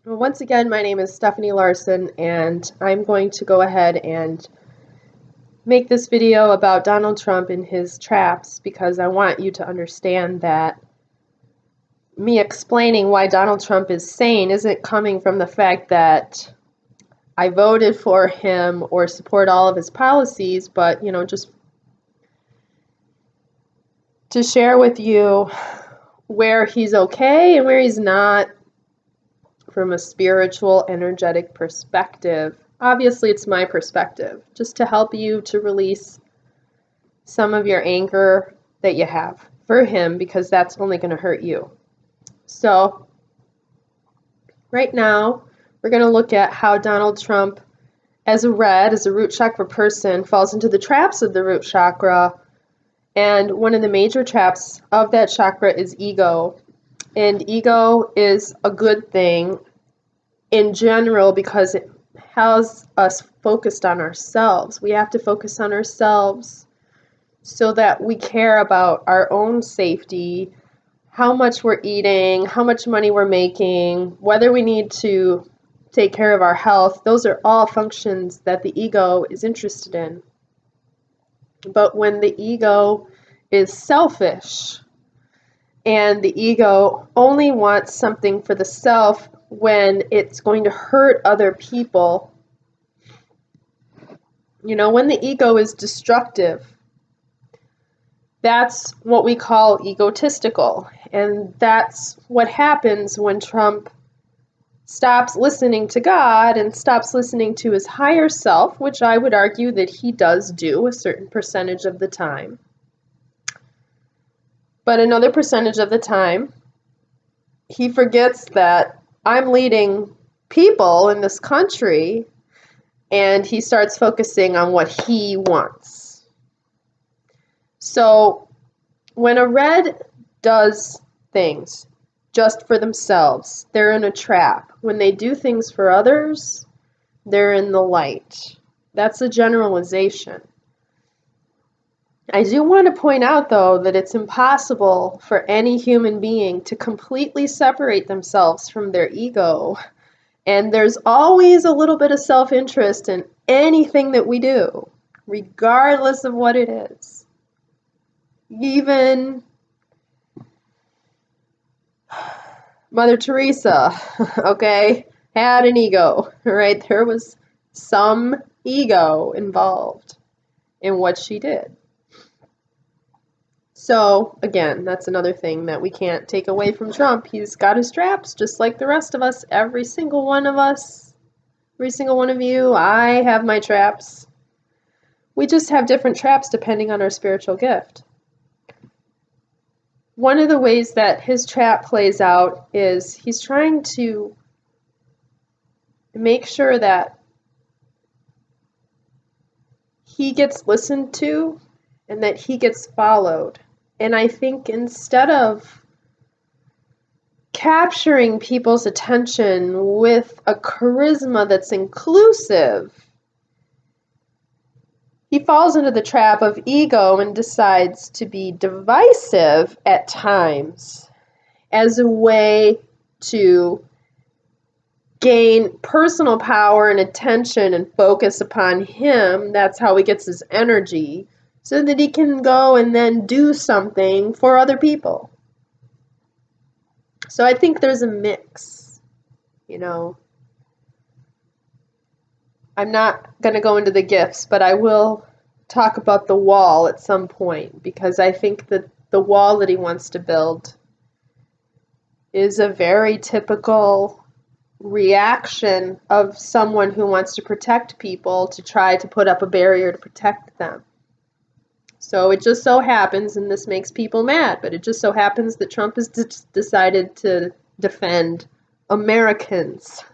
Well, once again, my name is Stephanie Larson, and I'm going to go ahead and make this video about Donald Trump and his traps because I want you to understand that me explaining why Donald Trump is sane isn't coming from the fact that I voted for him or support all of his policies, but, just to share with you where he's okay and where he's not from a spiritual, energetic perspective. Obviously, it's my perspective, just to help you to release some of your anger that you have for him, because that's only going to hurt you. So, right now, we're going to look at how Donald Trump, as a root chakra person, falls into the traps of the root chakra. And one of the major traps of that chakra is ego. And ego is a good thing in general because it has us focused on ourselves. We have to focus on ourselves so that we care about our own safety, how much we're eating, how much money we're making, whether we need to take care of our health. Those are all functions that the ego is interested in. But when the ego is selfish and the ego only wants something for the self when it's going to hurt other people, when the ego is destructive, that's what we call egotistical. And that's what happens when Trump stops listening to God and stops listening to his higher self, which I would argue that he does do a certain percentage of the time. But another percentage of the time, he forgets that I'm leading people in this country, and he starts focusing on what he wants. So when a red does things just for themselves, they're in a trap. When they do things for others, they're in the light. That's a generalization. I do want to point out, though, that it's impossible for any human being to completely separate themselves from their ego. And there's always a little bit of self-interest in anything that we do, regardless of what it is. Even Mother Teresa, okay, had an ego, right? There was some ego involved in what she did. So, again, that's another thing that we can't take away from Trump. He's got his traps, just like the rest of us, every single one of us, every single one of you. I have my traps. We just have different traps depending on our spiritual gift. One of the ways that his trap plays out is he's trying to make sure that he gets listened to and that he gets followed. And I think instead of capturing people's attention with a charisma that's inclusive, he falls into the trap of ego and decides to be divisive at times as a way to gain personal power and attention and focus upon him. That's how he gets his energy, so that he can go and then do something for other people. So I think there's a mix, I'm not going to go into the gifts, but I will talk about the wall at some point, because I think that the wall that he wants to build is a very typical reaction of someone who wants to protect people to try to put up a barrier to protect them. So it just so happens, and this makes people mad, but it just so happens that Trump has decided to defend Americans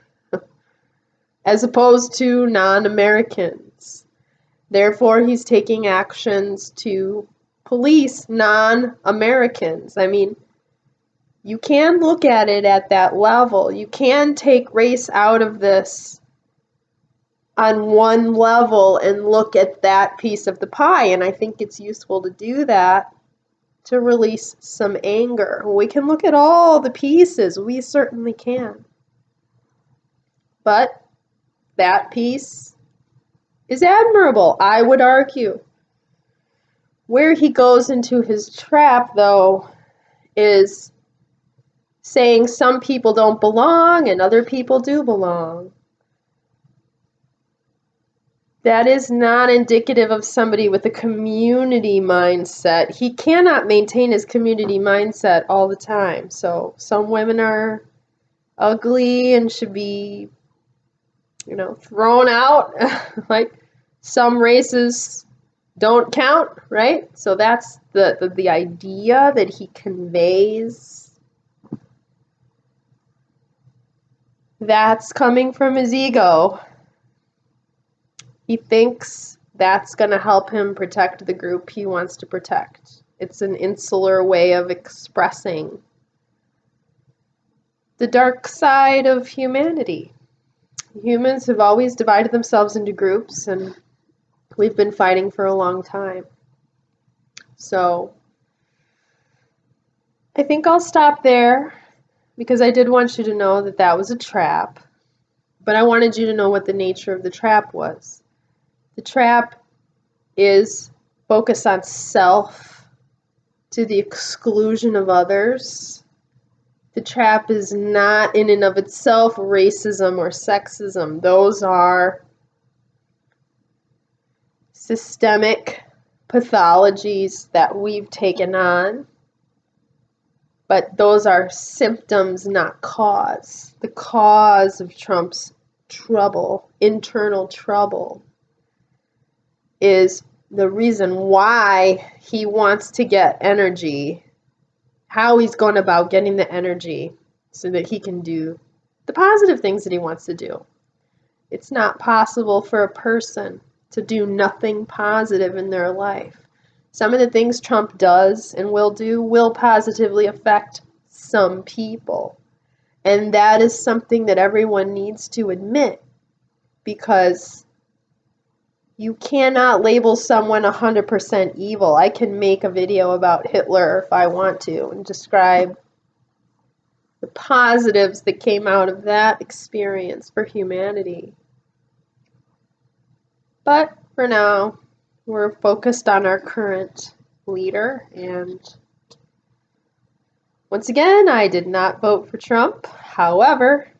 as opposed to non-Americans. Therefore, he's taking actions to police non-Americans. I mean, you can look at it at that level. You can take race out of this on one level and look at that piece of the pie, and I think it's useful to do that to release some anger. We can look at all the pieces. We certainly can. But that piece is admirable, I would argue. Where he goes into his trap, though, is saying some people don't belong and other people do belong. That is not indicative of somebody with a community mindset. He cannot maintain his community mindset all the time. So some women are ugly and should be, thrown out. Like some races don't count, right? So that's the idea that he conveys. That's coming from his ego. He thinks that's going to help him protect the group he wants to protect. It's an insular way of expressing the dark side of humanity. Humans have always divided themselves into groups, and we've been fighting for a long time. So I think I'll stop there because I did want you to know that that was a trap, but I wanted you to know what the nature of the trap was. The trap is focus on self to the exclusion of others. The trap is not in and of itself racism or sexism. Those are systemic pathologies that we've taken on, but those are symptoms, not cause. The cause of Trump's trouble, internal trouble, is the reason why he wants to get energy, how he's going about getting the energy so that he can do the positive things that he wants to do. It's not possible for a person to do nothing positive in their life. Some of the things Trump does and will do will positively affect some people. And that is something that everyone needs to admit, because you cannot label someone 100% evil. I can make a video about Hitler if I want to and describe the positives that came out of that experience for humanity. But for now, we're focused on our current leader. And once again, I did not vote for Trump. However,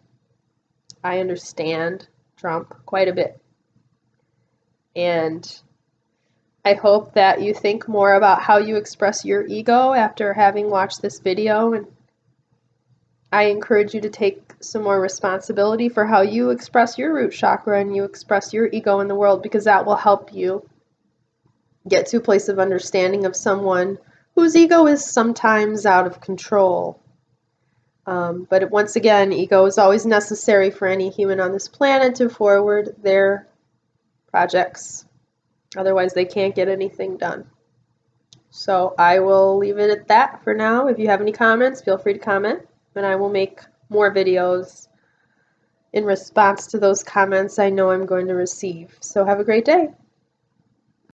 I understand Trump quite a bit. And I hope that you think more about how you express your ego after having watched this video. And I encourage you to take some more responsibility for how you express your root chakra and you express your ego in the world, because that will help you get to a place of understanding of someone whose ego is sometimes out of control. But once again, ego is always necessary for any human on this planet to forward their projects. Otherwise, they can't get anything done. So I will leave it at that for now. If you have any comments, feel free to comment, and I will make more videos in response to those comments I know I'm going to receive. So have a great day.